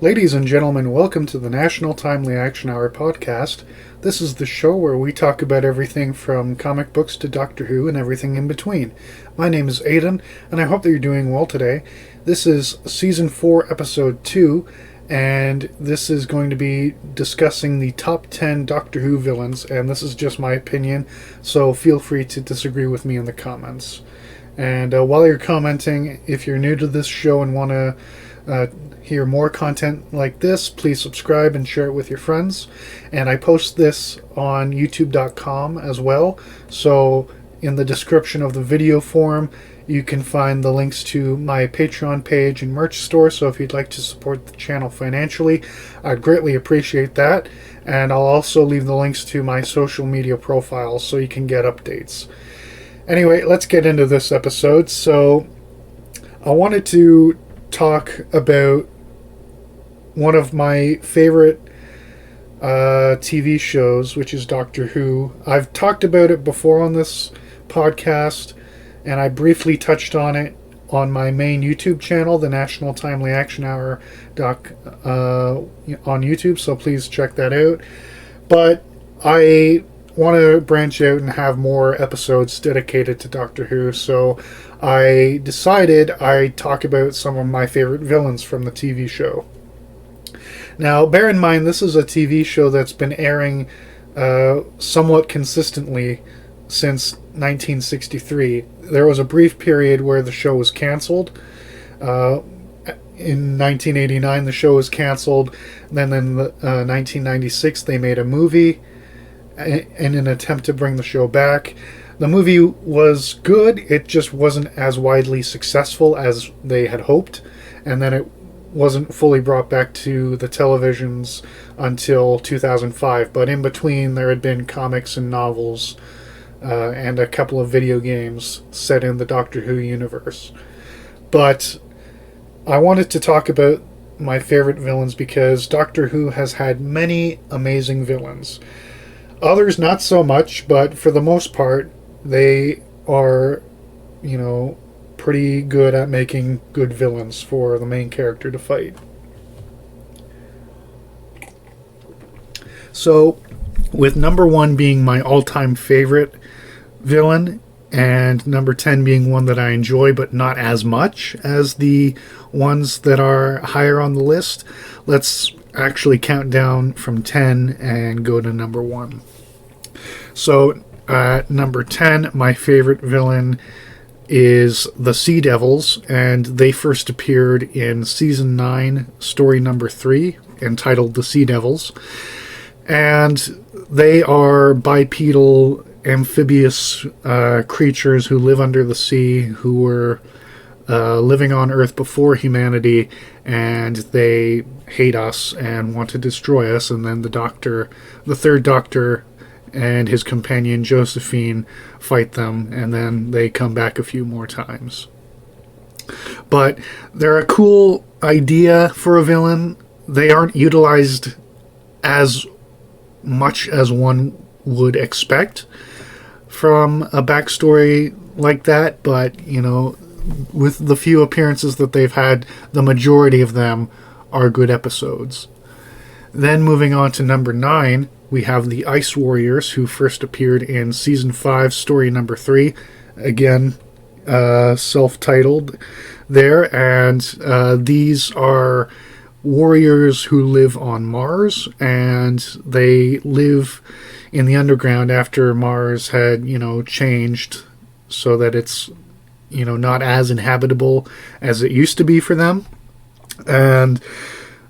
Ladies and gentlemen, welcome to the National Timely Action Hour podcast. This is the show where we talk about everything from comic books to Doctor Who and everything in between. My name is Aidan, and I hope that you're doing well today. This is Season 4, Episode 2, and this is going to be discussing the top 10 Doctor Who villains, and this is just my opinion, so feel free to disagree with me in the comments. And while you're commenting, if you're new to this show and want to hear more content like this, please subscribe and share it with your friends. And I post this on youtube.com as well, so in the description of the video form you can find the links to my Patreon page and merch store, so if you'd like to support the channel financially, I'd greatly appreciate that. And I'll also leave the links to my social media profiles so you can get updates. Anyway, let's get into this episode. So I wanted to talk about one of my favorite TV shows, which is Doctor Who. I've talked about it before on this podcast, and I briefly touched on it on my main YouTube channel, the National Timely Action Hour on YouTube, so please check that out. But I want to branch out and have more episodes dedicated to Doctor Who, so I decided I'd talk about some of my favorite villains from the TV show. Now, bear in mind, this is a TV show that's been airing somewhat consistently since 1963. There was a brief period where the show was canceled. In 1989, the show was canceled. Then in 1996, they made a movie in an attempt to bring the show back. The movie was good, it just wasn't as widely successful as they had hoped, and then it wasn't fully brought back to the televisions until 2005, but in between there had been comics and novels and a couple of video games set in the Doctor Who universe. But I wanted to talk about my favorite villains because Doctor Who has had many amazing villains. Others not so much, but for the most part, they are, pretty good at making good villains for the main character to fight. So, with number 1 being my all-time favorite villain, and number 10 being one that I enjoy but not as much as the ones that are higher on the list, let's actually count down from 10 and go to number 1. So, number 10, my favorite villain is the Sea Devils, and they first appeared in Season 9, Story number 3, entitled The Sea Devils. And they are bipedal, amphibious creatures who live under the sea, who were living on Earth before humanity, and they hate us and want to destroy us. And then the third Doctor, and his companion Josephine fight them, and then they come back a few more times. But they're a cool idea for a villain. They aren't utilized as much as one would expect from a backstory like that, but, with the few appearances that they've had, the majority of them are good episodes. Then moving on to number 9, we have the Ice Warriors, who first appeared in Season 5, Story number 3. Again, self-titled there. And these are warriors who live on Mars, and they live in the underground after Mars had, changed so that it's, not as inhabitable as it used to be for them. And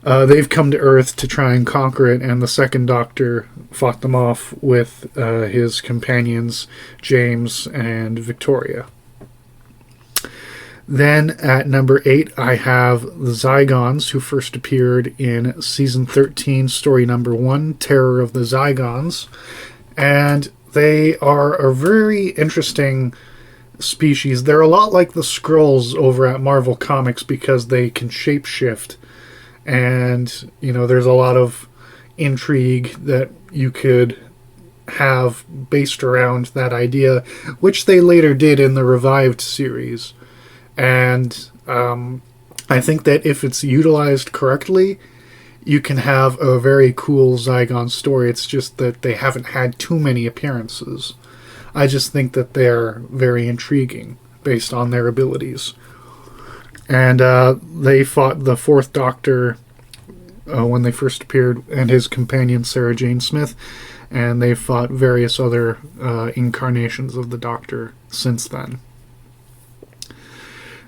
they've come to Earth to try and conquer it, and the second Doctor fought them off with his companions, James and Victoria. Then at number 8, I have the Zygons, who first appeared in Season 13, Story number 1, Terror of the Zygons. And they are a very interesting species. They're a lot like the Skrulls over at Marvel Comics because they can shapeshift. And, there's a lot of intrigue that you could have based around that idea, which they later did in the revived series. And I think that if it's utilized correctly, you can have a very cool Zygon story. It's just that they haven't had too many appearances. I just think that they're very intriguing based on their abilities. And they fought the Fourth Doctor when they first appeared, and his companion Sarah Jane Smith, and they fought various other incarnations of the Doctor since then.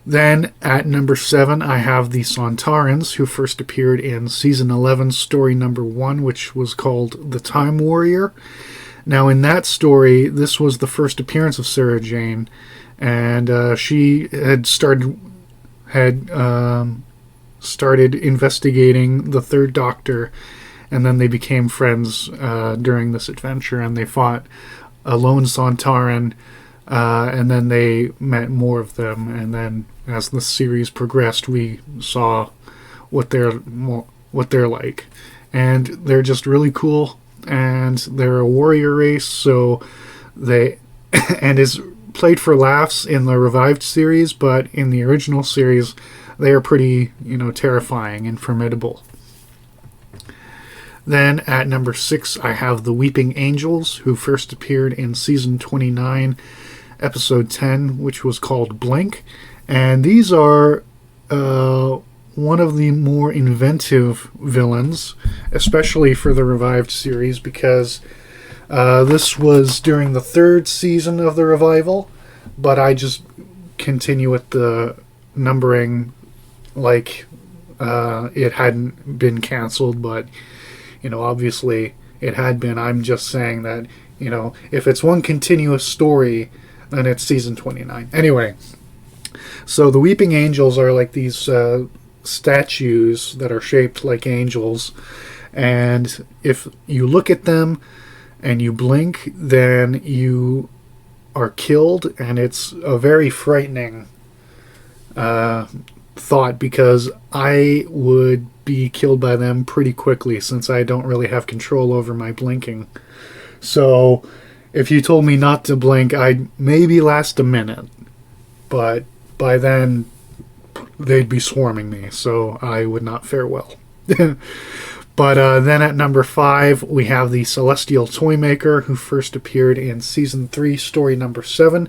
Then at number 7, I have the Sontarans, who first appeared in season 11, story number 1, which was called The Time Warrior. Now, in that story, this was the first appearance of Sarah Jane, and she had started investigating the Third Doctor, and then they became friends during this adventure, and they fought a lone Sontaran, and then they met more of them, and then as the series progressed, we saw what they're like, and they're just really cool, and they're a warrior race, so they and is played for laughs in the revived series, but in the original series, they are pretty, terrifying and formidable. Then at number 6, I have the Weeping Angels, who first appeared in season 29, episode 10, which was called Blink. And these are one of the more inventive villains, especially for the revived series, because this was during the 3rd season of the revival, but I just continue with the numbering like it hadn't been canceled, but obviously it had been. I'm just saying that if it's one continuous story, then it's season 29. Anyway, so the Weeping Angels are like these statues that are shaped like angels, and if you look at them and you blink, then you are killed, and it's a very frightening thought, because I would be killed by them pretty quickly since I don't really have control over my blinking. So if you told me not to blink, I'd maybe last a minute, but by then they'd be swarming me, so I would not fare well. But then at number 5, we have the Celestial Toymaker, who first appeared in season 3, story number 7,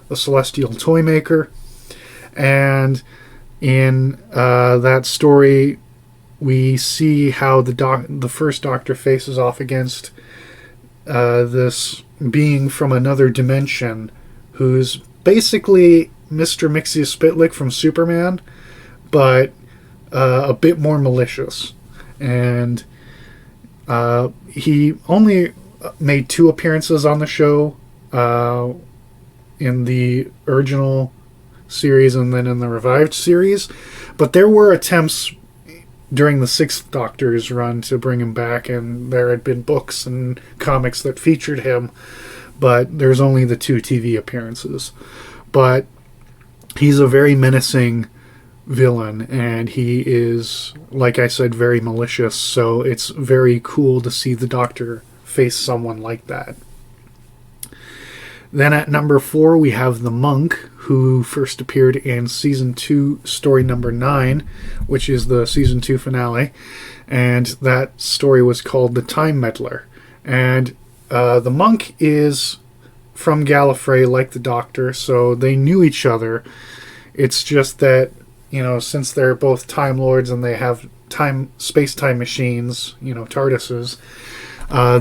the Celestial Toymaker. And in that story, we see how the first Doctor faces off against this being from another dimension, who's basically Mr. Mxyzptlk from Superman, but a bit more malicious. And he only made 2 appearances on the show, in the original series and then in the revived series, but there were attempts during the 6th Doctor's run to bring him back, and there had been books and comics that featured him, but there's only the 2 TV appearances. But he's a very menacing villain, and he is, like I said, very malicious, so it's very cool to see the Doctor face someone like that. Then at number 4, we have the Monk, who first appeared in season 2, story number 9, which is the season 2 finale, and that story was called The Time Meddler. And the Monk is from Gallifrey, like the Doctor, so they knew each other. It's just that since they're both Time Lords and they have space-time machines, TARDISes,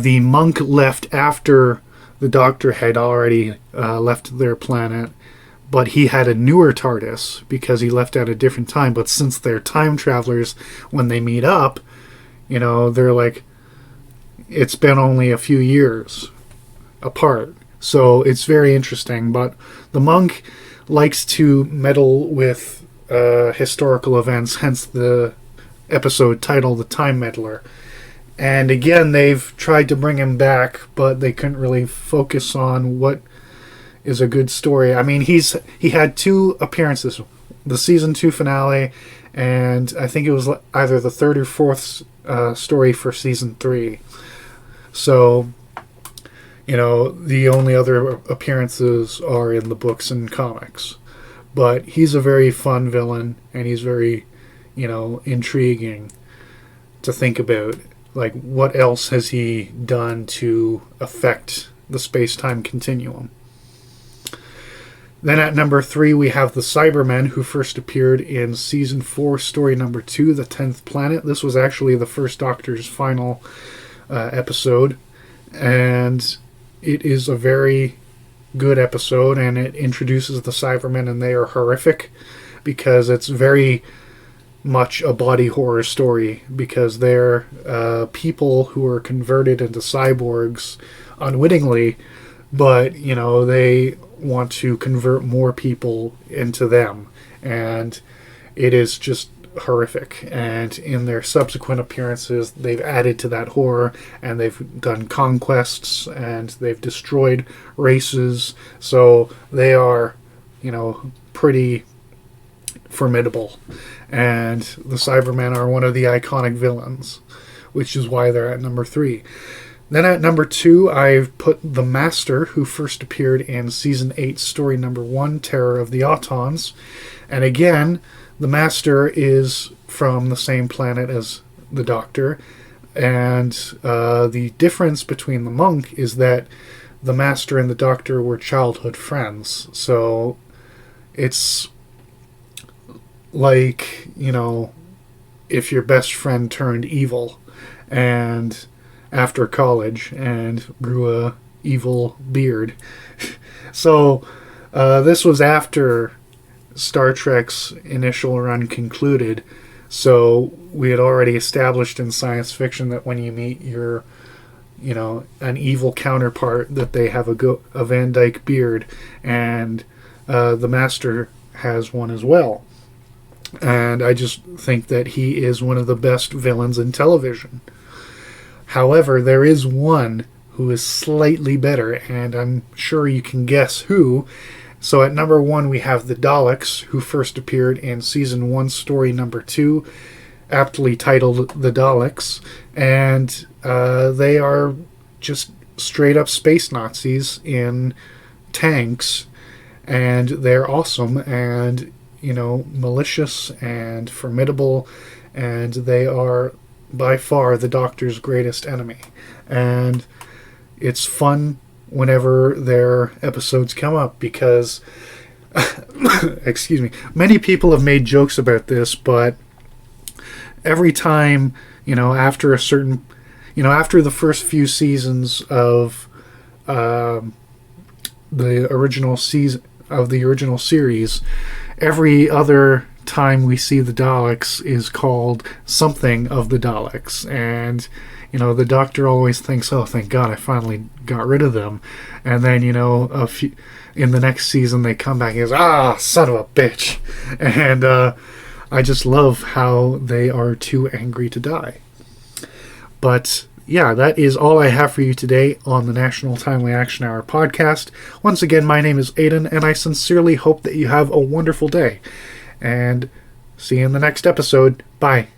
the Monk left after the Doctor had already left their planet, but he had a newer TARDIS because he left at a different time. But since they're time travelers, when they meet up, they're like, it's been only a few years apart. So it's very interesting. But the Monk likes to meddle with historical events, hence the episode title, The Time Meddler. And again, they've tried to bring him back, but they couldn't really focus on what is a good story. I mean, he had 2 appearances, the season 2 finale, and I think it was either the 3rd or 4th story for season 3. So, the only other appearances are in the books and comics. But he's a very fun villain, and he's very, intriguing to think about. Like, what else has he done to affect the space-time continuum? Then at number 3, we have the Cybermen, who first appeared in Season 4, Story number 2, The 10th Planet. This was actually the first Doctor's final episode, and it is a very good episode, and it introduces the Cybermen, and they are horrific, because it's very much a body horror story, because they're people who are converted into cyborgs unwittingly, but, they want to convert more people into them, and it is just horrific. And in their subsequent appearances, they've added to that horror, and they've done conquests, and they've destroyed races, so they are, pretty formidable. And the Cybermen are one of the iconic villains, which is why they're at number 3. Then at number 2, I've put the Master, who first appeared in Season 8, Story number 1, Terror of the Autons. And again, the Master is from the same planet as the Doctor. And the difference between the monk is that the Master and the Doctor were childhood friends. So it's like, if your best friend turned evil and after college and grew a evil beard. So this was after Star Trek's initial run concluded, so we had already established in science fiction that when you meet your an evil counterpart, that they have a Van Dyke beard, and the Master has one as well. And I just think that he is one of the best villains in television. However, there is one who is slightly better, and I'm sure you can guess who. So at number 1, we have the Daleks, who first appeared in Season 1, Story number 2, aptly titled The Daleks. And they are just straight-up space Nazis in tanks, and they're awesome and, malicious and formidable, and they are by far the Doctor's greatest enemy. And it's fun whenever their episodes come up, because excuse me, many people have made jokes about this, but every time, after a certain, after the first few seasons of the original season of the original series, every other time we see the Daleks is called something of the Daleks, and the Doctor always thinks, oh, thank God I finally got rid of them. And then in the next season they come back and goes, son of a bitch. And I just love how they are too angry to die. But yeah, that is all I have for you today on the National Timely Action Hour podcast. Once again, my name is Aidan, and I sincerely hope that you have a wonderful day. And see you in the next episode. Bye.